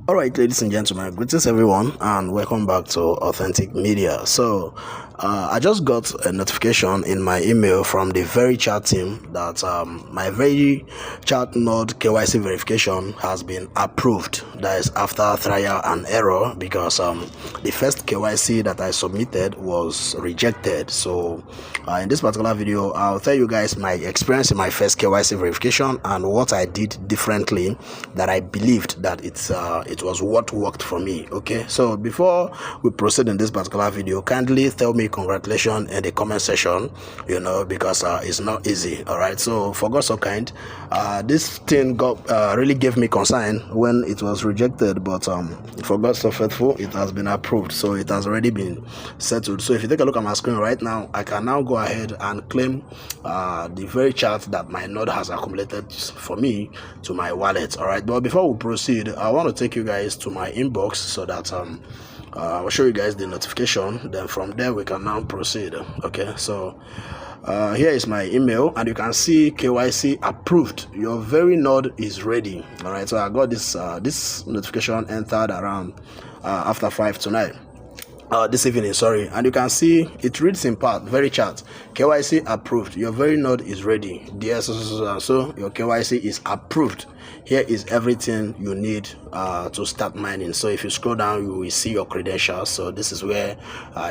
Alright, ladies and gentlemen, greetings everyone, and welcome back to Authentic Media. So, I just got a notification in my email from the Verychat team that my Verychat Node KYC verification has been approved. That is after trial and error, because the first KYC that I submitted was rejected. So, in this particular video, I'll tell you guys my experience in my first KYC verification and what I did differently that I believed that it was what worked for me. Okay, so before we proceed in this particular video, kindly tell me congratulations in the comment section, because it's not easy. All right, so for God so kind, this thing really gave me concern when it was rejected, but for God so faithful, it has been approved, so it has already been settled. So if you take a look at my screen right now, I can now go ahead and claim the very chart that my node has accumulated for me to my wallet. All right, but before we proceed, I want to take you guys to my inbox so that I'll show you guys the notification. Then from there we can now proceed. Okay, so here is my email, and you can see KYC approved. Your very node is ready. All right, so I got this this notification entered around after 5 tonight. This evening, sorry, and you can see it reads in part, Verychat, KYC approved. Your very node is ready. Dear so your KYC is approved. Here is everything you need to start mining. So if you scroll down, you will see your credentials. So this is where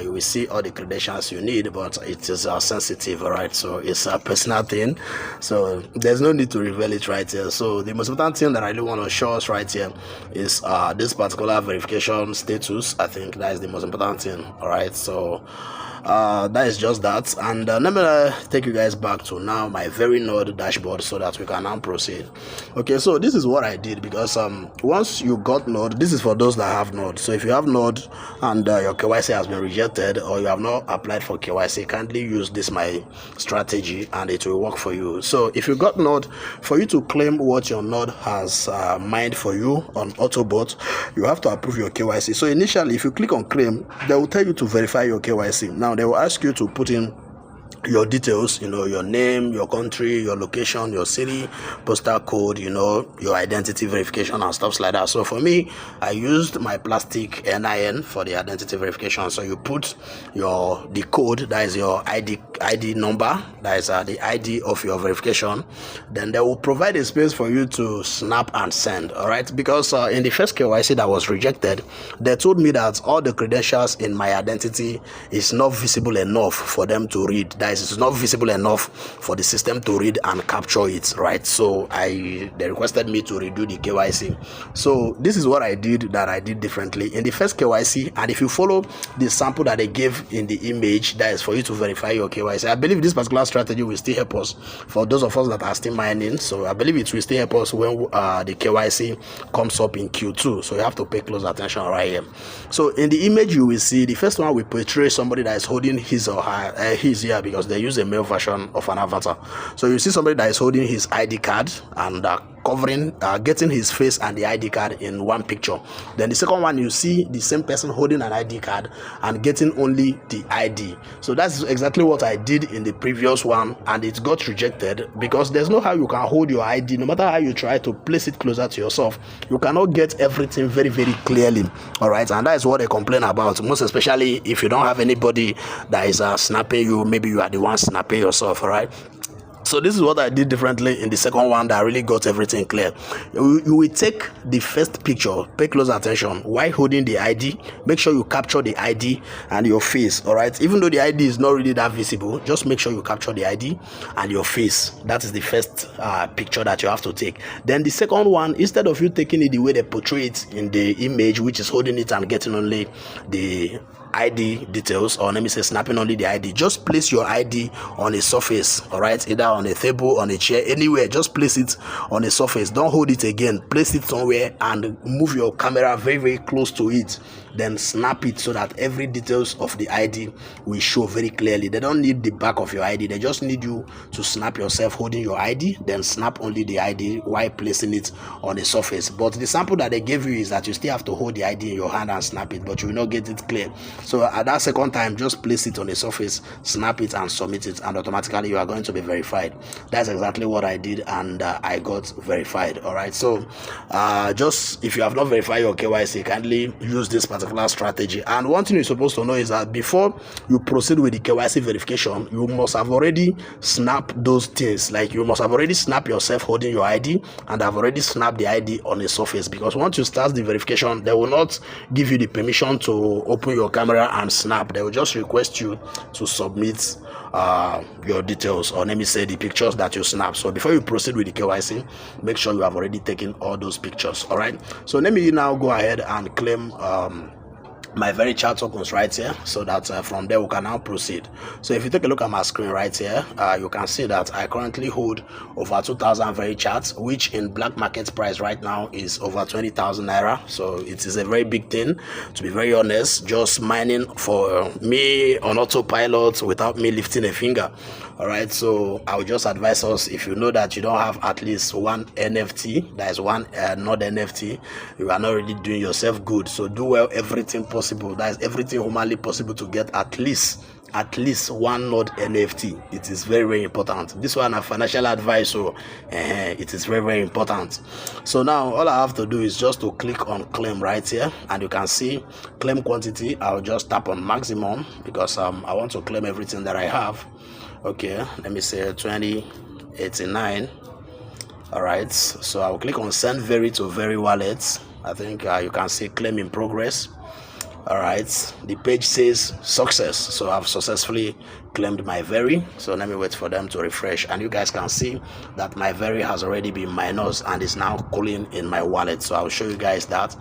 you will see all the credentials you need, but it is sensitive. All right, so it's a personal thing, so there's no need to reveal it right here. So the most important thing that I really want to show us right here is this particular verification status. I think that is the most important thing. All right, so that is just that, and let me take you guys back to now my very node dashboard so that we can now proceed. Okay, so this is what I did, because once you got node, this is for those that have node. So if you have node and your KYC has been rejected, or you have not applied for KYC, kindly use this my strategy and it will work for you. So if you got node, for you to claim what your node has mined for you on Autobot, you have to approve your KYC. So initially, if you click on claim, they will tell you to verify your KYC. Now they will ask you to put in your details, your name, your country, your location, your city, postal code, your identity verification and stuff like that. So for me, I used my plastic NIN for the identity verification. So you put the code, that is your ID number, that is the ID of your verification. Then they will provide a space for you to snap and send. All right, because in the first KYC that was rejected, they told me that all the credentials in my identity is not visible enough for them to read. That is, it's not visible enough for the system to read and capture it, right? So they requested me to redo the KYC. So this is what I did that I did differently in the first KYC. And if you follow the sample that they gave in the image, that is for you to verify your KYC, I believe this particular strategy will still help us for those of us that are still mining. So I believe it will still help us when the KYC comes up in Q2. So you have to pay close attention right here. So in the image, you will see the first one will portray somebody that is holding his or her his here, because they use a male version of an avatar. So you see somebody that is holding his ID card and getting his face and the ID card in one picture. Then the second one, you see the same person holding an ID card and getting only the ID. So that's exactly what I did in the previous one, and it got rejected because there's no how you can hold your ID. No matter how you try to place it closer to yourself, you cannot get everything very, very clearly. All right, and that is what they complain about, most especially if you don't have anybody that is snapping you. Maybe you are the one snapping yourself. All right, so this is what I did differently in the second one that really got everything clear. You will take the first picture, pay close attention while holding the ID. Make sure you capture the ID and your face. All right, even though the ID is not really that visible, just make sure you capture the ID and your face. That is the first picture that you have to take. Then the second one, instead of you taking it the way they portray it in the image, which is holding it and getting only the ID details, or let me say snapping only the ID, just place your ID on a surface. All right, either on a table, on a chair, anywhere. Just place it on a surface. Don't hold it again. Place it somewhere and move your camera very, very close to it. Then snap it so that every details of the ID will show very clearly. They don't need the back of your ID. They just need you to snap yourself holding your ID, then snap only the ID while placing it on a surface. But the sample that they gave you is that you still have to hold the ID in your hand and snap it, but you will not get it clear. So at that second time, just place it on a surface, snap it and submit it, and automatically you are going to be verified. That's exactly what I did, and I got verified. All right, so just if you have not verified your KYC, kindly use this particular strategy. And one thing you're supposed to know is that before you proceed with the KYC verification, you must have already snapped those things. Like you must have already snapped yourself holding your ID, and have already snapped the ID on a surface, because once you start the verification, they will not give you the permission to open your camera and snap. They will just request you to submit your details, or let me say the pictures that you snap. So before you proceed with the KYC, make sure you have already taken all those pictures. All right, so let me now go ahead and claim my Verychat tokens right here, so that from there we can now proceed. So if you take a look at my screen right here, you can see that I currently hold over 2,000 Verychats, which in black market price right now is over 20,000 naira. So it is a very big thing, to be very honest. Just mining for me on autopilot without me lifting a finger. All right, so I would just advise us, if you know that you don't have at least one NFT, that is one Node NFT, you are not really doing yourself good. So do well everything possible, that is everything humanly possible, to get at least one Node NFT. It is very, very important. This one a financial advice, so it is very, very important. So now all I have to do is just to click on claim right here, and you can see claim quantity. I'll just tap on maximum, because I want to claim everything that I have. Okay, let me say 2089. All right, so I'll click on send Very to Very Wallet. I think you can see claim in progress. All right, the page says success, so I've successfully claimed my Very. So let me wait for them to refresh, and you guys can see that my Very has already been minus and is now cooling in my wallet. So I'll show you guys that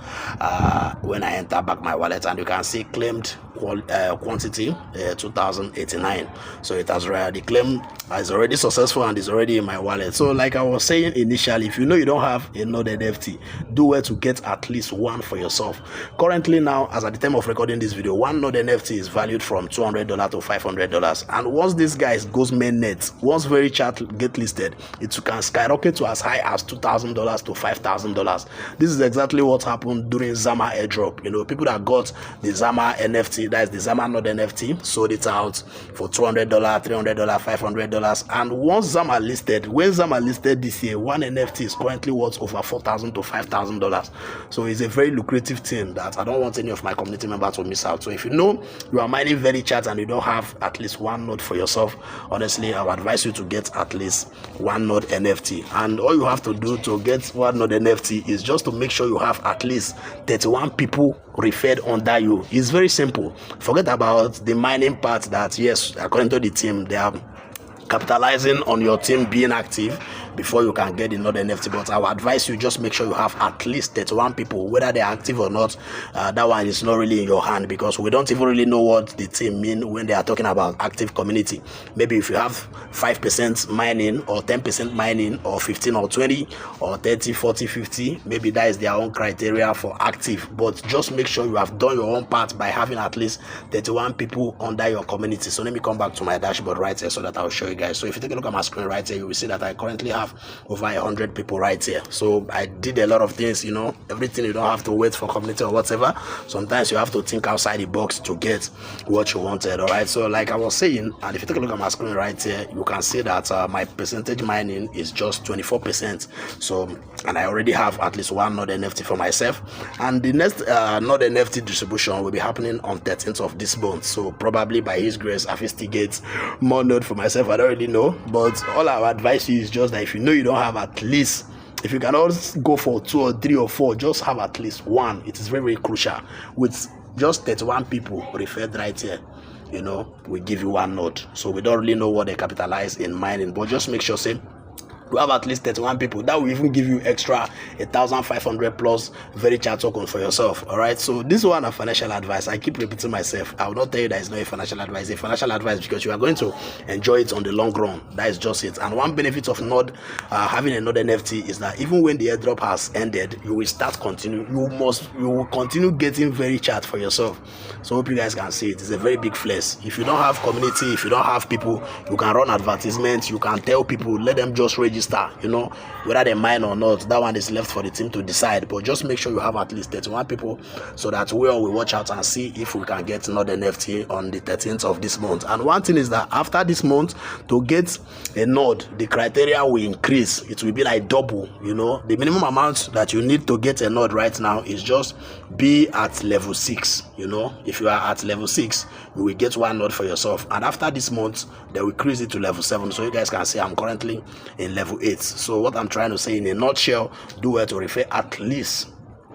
when I enter back my wallet, and you can see claimed quantity 2089. So it has the claim is already successful and is already in my wallet. So like I was saying initially, if you know you don't have a Node NFT, do well to get at least one for yourself. Currently now, as at the time of recording this video, one Node NFT is valued from $200 to $500, and once this guy goes mainnet, once Verychat get listed, it can skyrocket to as high as $2,000 to $5,000. This is exactly what happened during Zama Airdrop. You know, people that got the Zama NFT, that is the Zama Node NFT, sold it out for $200, $300, $500, and once Zama listed, when Zama listed this year, one NFT is currently worth over $4,000 to $5,000. So it's a very lucrative thing that I don't want any of my community members to miss out. So if you know you are mining Verychat and you don't have at least one node for yourself, honestly I would advise you to get at least one node NFT. And all you have to do to get one node NFT is just to make sure you have at least 31 people referred under you. It's very simple. Forget about the mining part, that yes, according to the team, they are capitalizing on your team being active before you can get the Node NFT. But I would advise you, just make sure you have at least 31 people, whether they're active or not. That one is not really in your hand, because we don't even really know what the team mean when they are talking about active community. Maybe if you have 5% mining, or 10% mining, or 15 or 20 or 30, 40, 50, maybe that is their own criteria for active. But just make sure you have done your own part by having at least 31 people under your community. So let me come back to my dashboard right here so that I'll show you guys. So if you take a look at my screen right here, you will see that I currently have over 100 people right here. So I did a lot of things, you know, everything. You don't have to wait for community or whatever. Sometimes you have to think outside the box to get what you wanted. All right, so like I was saying, and if you take a look at my screen right here, you can see that my percentage mining is just 24%. So, and I already have at least one Node NFT for myself, and the next Node NFT distribution will be happening on 13th of this month. So probably by his grace, I will still get more node for myself. I don't really know, but all I would advise you is just that if you know you don't have at least, if you cannot go for 2 or 3 or 4, just have at least one. It is very, very crucial. With just 31 people referred right here, you know, we give you one node. So we don't really know what they capitalize in mining, but just make sure, say, you have at least 31 people. That will even give you extra 1,500 plus Verychat tokens for yourself. All right, so this one a financial advice. I keep repeating myself. I will not tell you that it's not a financial advice. It's a financial advice because you are going to enjoy it on the long run. That is just it. And one benefit of Node having a Node NFT is that even when the airdrop has ended, you will start continue. You will continue getting Verychat for yourself. So hope you guys can see it. It's a very big flex. If you don't have community, if you don't have people, you can run advertisements. You can tell people, let them just register register, you know, whether they mine or not. That one is left for the team to decide, but just make sure you have at least 31 people so that we all will watch out and see if we can get Node NFT on the 13th of this month. And one thing is that after this month, to get a node, the criteria will increase. It will be like double, you know. The minimum amount that you need to get a node right now is just be at level 6, you know. If you are at level 6, you will get one node for yourself, and after this month they will increase it to level 7, so you guys can see I'm currently in level 8. So what I'm trying to say in a nutshell, do well to refer at least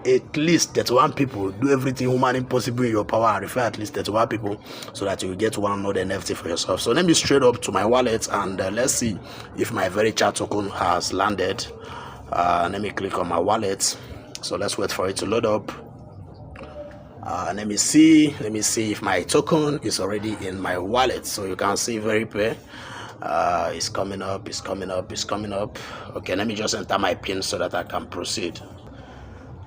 31 people. Do everything humanly possible in your power and refer at least 31 people so that you will get one node NFT for yourself. So let me straight up to my wallet and let's see if my Verychat token has landed. Let me click on my wallet. So let's wait for it to load up. Let me see if my token is already in my wallet. So you can see Verypay. It's coming up. Okay, let me just enter my pin so that I can proceed.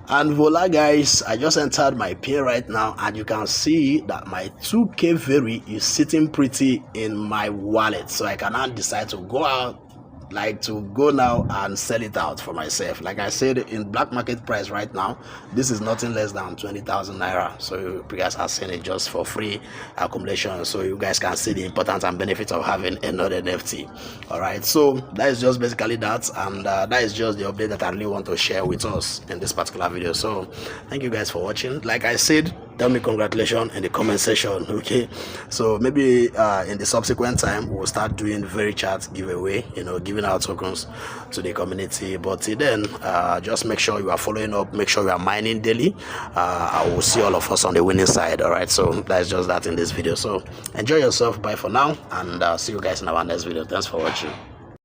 And voila guys, I just entered my pin right now, and you can see that my 2k Very is sitting pretty in my wallet. So I can now decide to go out, like to go now and sell it out for myself. Like I said, in black market price right now, this is nothing less than 20,000 naira. So you guys are seeing it just for free accumulation, so you guys can see the importance and benefits of having another NFT. All right, so that is just basically that, and that is just the update that I really want to share with us in this particular video. So thank you guys for watching. Like I said, tell me congratulations in the comment section. Okay, so maybe in the subsequent time we'll start doing Verychat giveaway, you know, giving out tokens to the community. But till then, just make sure you are following up, make sure you are mining daily. I will see all of us on the winning side. All right, so that's just that in this video. So enjoy yourself, bye for now, and see you guys in our next video. Thanks for watching.